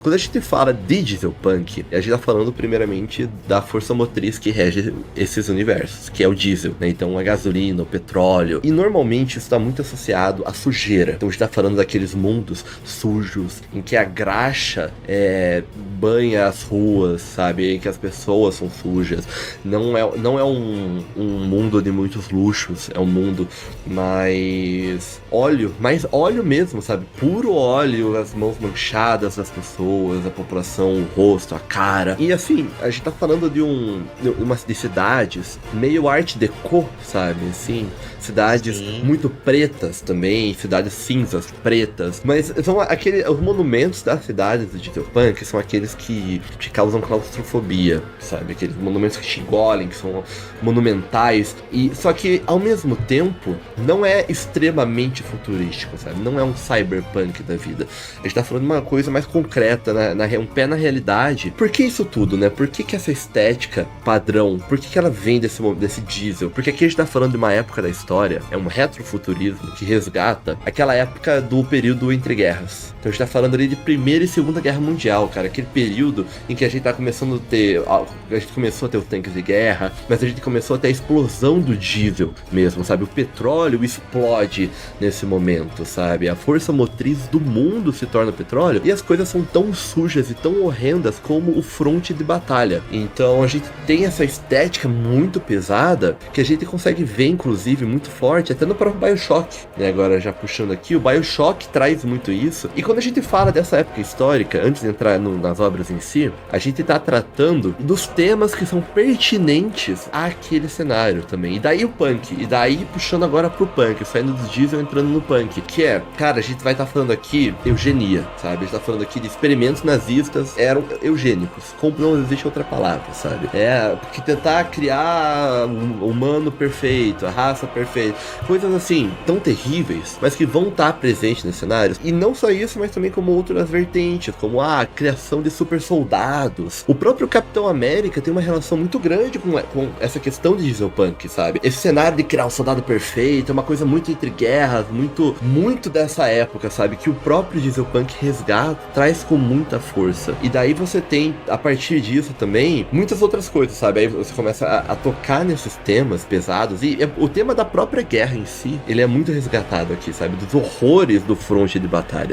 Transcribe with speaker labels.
Speaker 1: Quando a gente fala de dieselpunk, a gente tá falando primeiramente da força motriz que rege esses universos, que é o diesel, né? Então a gasolina, o petróleo. E normalmente isso tá muito associado à sujeira. Então a gente tá falando daqueles mundos sujos, em que a graxa banha as ruas, sabe? Em que as pessoas são sujas. Não é um mundo de muitos luxos, é um mundo mais óleo mesmo, sabe? Puro óleo, as mãos manchadas das pessoas, a população, o rosto, a cara. E assim, a gente tá falando de cidades meio art deco, sabe? Assim, cidades muito pretas também, cidades cinzas, pretas. Mas são os monumentos das cidades de dieselpunk são aqueles que te causam claustrofobia, sabe? Aqueles monumentos que te engolem, que são monumentais. E só que, ao mesmo tempo, não é extremamente futurístico, sabe? Não é um cyberpunk da vida. A gente tá falando de uma coisa mais concreta, um pé na realidade. Por que isso tudo, né? Por que essa estética padrão? Por que ela vem desse diesel? Porque aqui a gente tá falando de uma época da história, é um retrofuturismo que resgata aquela época do período entre guerras. Então a gente tá falando ali de Primeira e Segunda Guerra Mundial, cara. Aquele período em que a gente tá começando a ter... A gente começou a ter os tanques de guerra, mas a gente começou a ter a explosão do diesel mesmo, sabe? O petróleo explode nesse momento, sabe? A força motriz do mundo se torna petróleo e as coisas são tão sujas e tão horrendas como o fronte de batalha. Então a gente tem essa estética muito pesada que a gente consegue ver, inclusive, muito forte até no próprio BioShock, né? Agora já puxando aqui, o BioShock traz muito isso. E quando a gente fala dessa época histórica, antes de entrar nas obras em si, a gente tá tratando dos temas que são pertinentes àquele cenário também. E daí o punk, e daí puxando agora pro punk, saindo do diesel entrando no punk, que é, cara, a gente vai estar falando aqui eugenia, sabe? A gente tá falando aqui de experimentos nazistas eram eugênicos, como não existe outra palavra, sabe? Porque tentar criar um humano perfeito, a raça perfeita, coisas assim, tão terríveis, mas que vão estar presentes nesse cenário. E não só isso, mas também como outras vertentes, como a criação de super soldados. O próprio Capitão América tem uma relação muito grande com essa questão de dieselpunk, sabe? Esse cenário de criar um soldado perfeito é uma coisa muito entre guerras, muito dessa época, sabe? Que o próprio dieselpunk resgata, traz com muita força. E daí você tem, a partir disso também, muitas outras coisas, sabe? Aí você começa a tocar nesses temas pesados. E o tema da própria guerra em si, ele é muito resgatado aqui, sabe? Dos horrores do fronte de batalha.